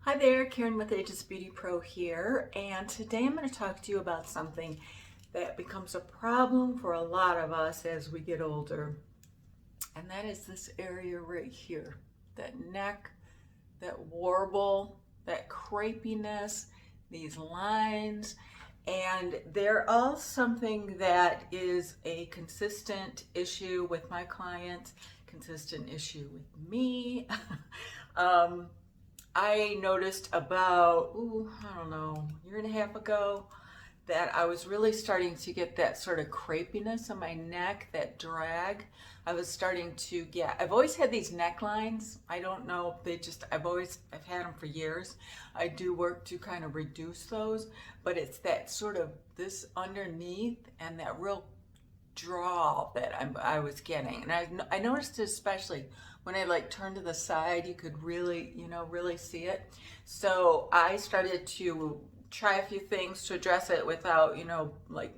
Hi there, Karen with Aegis Beauty Pro here, and today I'm going to talk to you about something that becomes a problem for a lot of us as we get older, and that is this area right here, that neck, that warble, that crepiness, these lines, and they're all something that is a consistent issue with my clients, consistent issue with me. um, I noticed about, I don't know, a year and a half ago that I was really starting to get that sort of crepiness on my neck, that drag. I've always had these necklines. I don't know, I've had them for years. I do work to kind of reduce those, but it's that sort of this underneath and that real draw that I was getting. And I noticed it especially when I like turned to the side, you could really, really see it. So I started to try a few things to address it without, like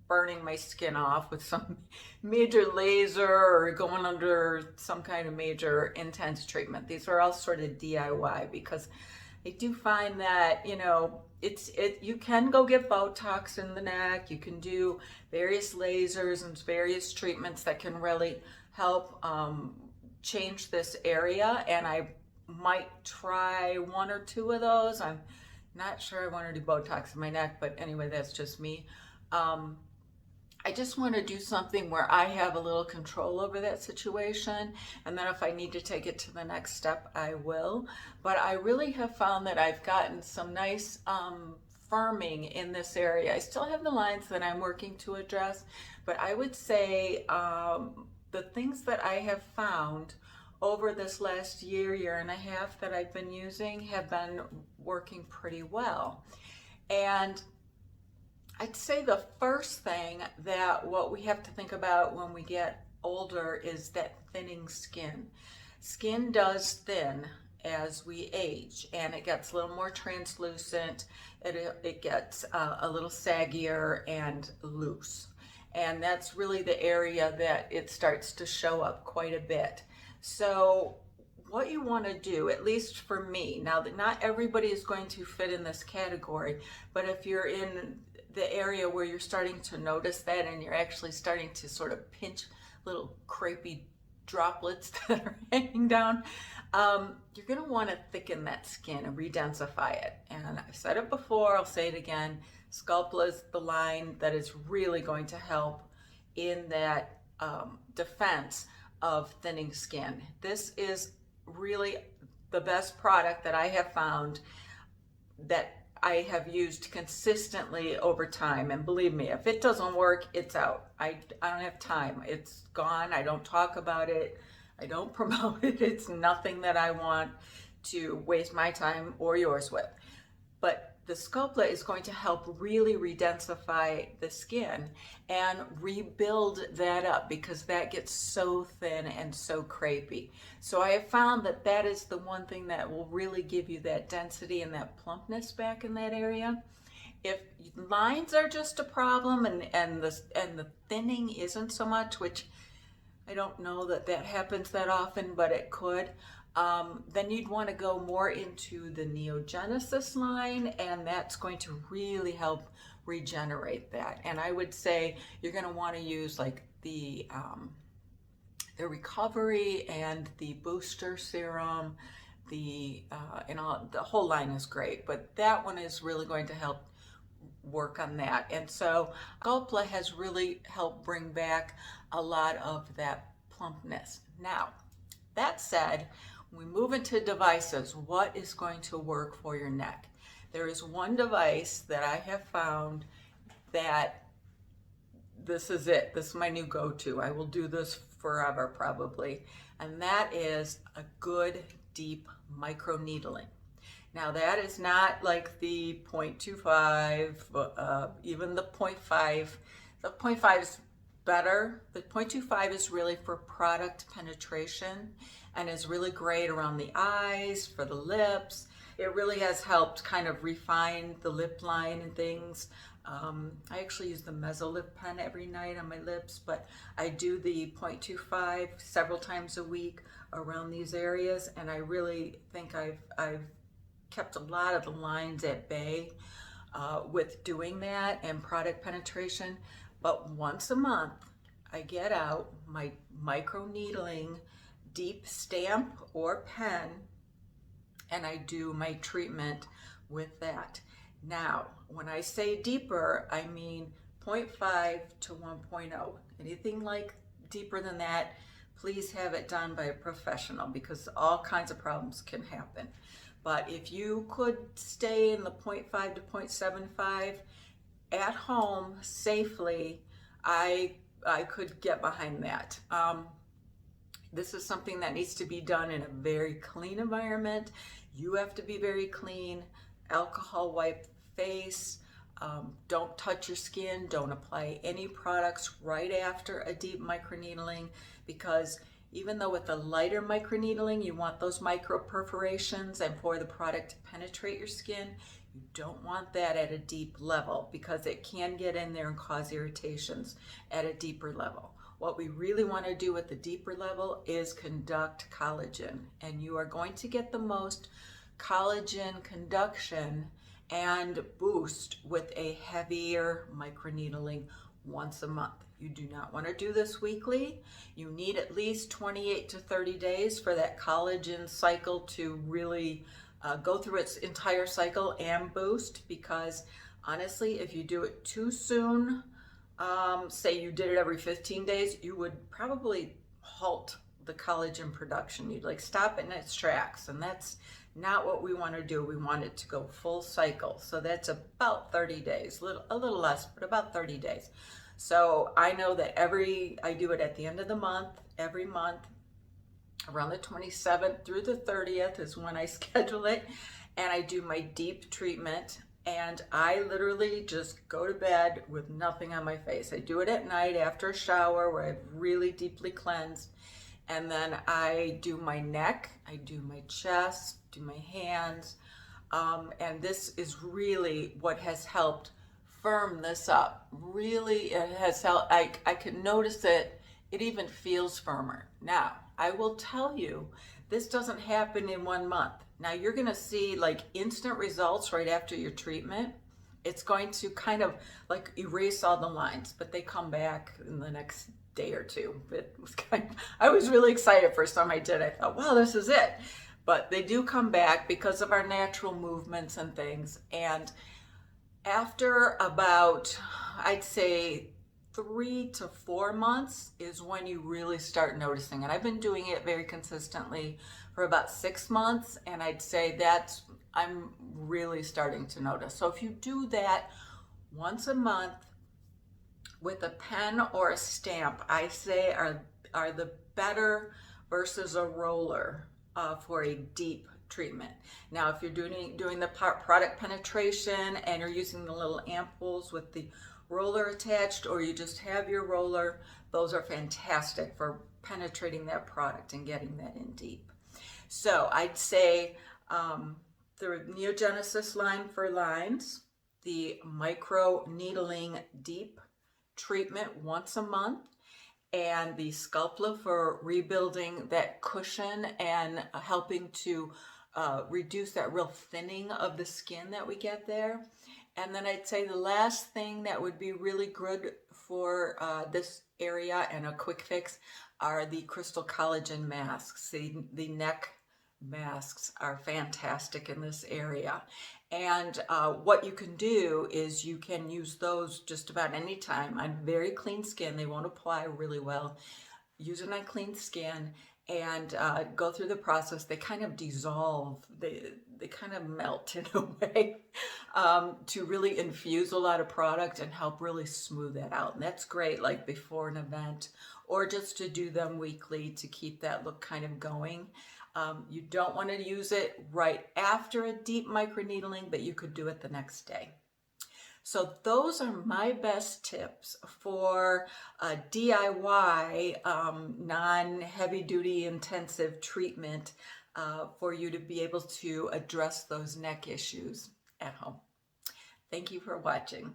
burning my skin off with some major laser or going under some kind of major intense treatment. These are all sort of DIY because I do find that, you can go get Botox in the neck. You can do various lasers and various treatments that can really help change this area. And I might try one or two of those. I'm not sure I want to do Botox in my neck, but anyway, that's just me. I just want to do something where I have a little control over that situation, and then if I need to take it to the next step, I will. But I really have found that I've gotten some nice firming in this area. I still have the lines that I'm working to address, but I would say the things that I have found over this last year and a half that I've been using have been working pretty well. And I'd say the first thing that what we have to think about when we get older is that thinning skin. Skin does thin as we age, and it gets a little more translucent. It gets a little saggier and loose. And that's really the area that it starts to show up quite a bit. So what you want to do, at least for me, now that not everybody is going to fit in this category, but if you're in the area where you're starting to notice that and you're actually starting to sort of pinch little crepey droplets that are hanging down, you're going to want to thicken that skin and redensify it. And I've said it before, I'll say it again, Sculpla is the line that is really going to help in that defense of thinning skin. This is really the best product that I have found that I have used consistently over time. And believe me, if it doesn't work, it's out. I don't have time. It's gone. I don't talk about it. I don't promote it. It's nothing that I want to waste my time or yours with. But the Sculpla is going to help really redensify the skin and rebuild that up because that gets so thin and so crepey. So I have found that that is the one thing that will really give you that density and that plumpness back in that area. If lines are just a problem and the thinning isn't so much, which I don't know that happens that often, but it could. Then you'd want to go more into the Neogenesis line, and that's going to really help regenerate that. And I would say you're going to want to use like the recovery and the booster serum. The whole line is great, but that one is really going to help work on that. And so Sculpla has really helped bring back a lot of that plumpness. Now, that said, when we move into devices, what is going to work for your neck? There is one device that I have found that this is it. This is my new go-to. I will do this forever probably. And that is a good deep micro needling. Now that is not like the 0.25, even the 0.5. The 0.5 is better. The 0.25 is really for product penetration and is really great around the eyes, for the lips. It really has helped kind of refine the lip line and things. I actually use the Mesolip pen every night on my lips, but I do the 0.25 several times a week around these areas, and I really think I've kept a lot of the lines at bay with doing that and product penetration. But once a month, I get out my micro needling deep stamp or pen, and I do my treatment with that. Now, when I say deeper, I mean 0.5 to 1.0. Anything like deeper than that, please have it done by a professional, because all kinds of problems can happen. But if you could stay in the 0.5 to 0.75 at home safely, I could get behind that. This is something that needs to be done in a very clean environment. You have to be very clean. Alcohol wipe face. Don't touch your skin. Don't apply any products right after a deep microneedling, because even though with the lighter microneedling you want those micro perforations and for the product to penetrate your skin, you don't want that at a deep level, because it can get in there and cause irritations at a deeper level. What we really want to do at the deeper level is conduct collagen, and you are going to get the most collagen conduction and boost with a heavier microneedling once a month. You do not want to do this weekly. You need at least 28 to 30 days for that collagen cycle to really go through its entire cycle and boost, because honestly, if you do it too soon, say you did it every 15 days, you would probably halt the collagen production. You'd like stop it in its tracks, and that's not what we want to do. We want it to go full cycle. So that's about 30 days, a little less, but about 30 days. So I know that I do it at the end of the month, every month, around the 27th through the 30th is when I schedule it, and I do my deep treatment, and I literally just go to bed with nothing on my face. I do it at night after a shower where I've really deeply cleansed, and then I do my neck, I do my chest, do my hands, and this is really what has helped firm this up. Really, it has helped. I can notice that it even feels firmer. Now, I will tell you, this doesn't happen in 1 month. Now, you're going to see like instant results right after your treatment. It's going to kind of like erase all the lines, but they come back in the next day or two. It was I was really excited first time I did. I thought, wow, this is it. But they do come back because of our natural movements and things. And after about, I'd say 3 to 4 months is when you really start noticing it. I've been doing it very consistently for about 6 months, and I'd say I'm really starting to notice. So if you do that once a month with a pen or a stamp, I say are the better versus a roller for a deep treatment. Now, if you're doing the product penetration and you're using the little ampoules with the roller attached, or you just have your roller, those are fantastic for penetrating that product and getting that in deep. So I'd say the Neogenesis line for lines, the micro needling deep treatment once a month, and the Sculptra for rebuilding that cushion and helping to reduce that real thinning of the skin that we get there. And then I'd say the last thing that would be really good for this area and a quick fix are the crystal collagen masks. The neck masks are fantastic in this area. And what you can do is you can use those just about any time on very clean skin. They won't apply really well. Use it on clean skin and go through the process. They kind of dissolve, they kind of melt in a way to really infuse a lot of product and help really smooth that out. And that's great like before an event, or just to do them weekly to keep that look kind of going. You don't want to use it right after a deep microneedling, but you could do it the next day. So those are my best tips for a DIY, non-heavy duty intensive treatment for you to be able to address those neck issues at home. Thank you for watching.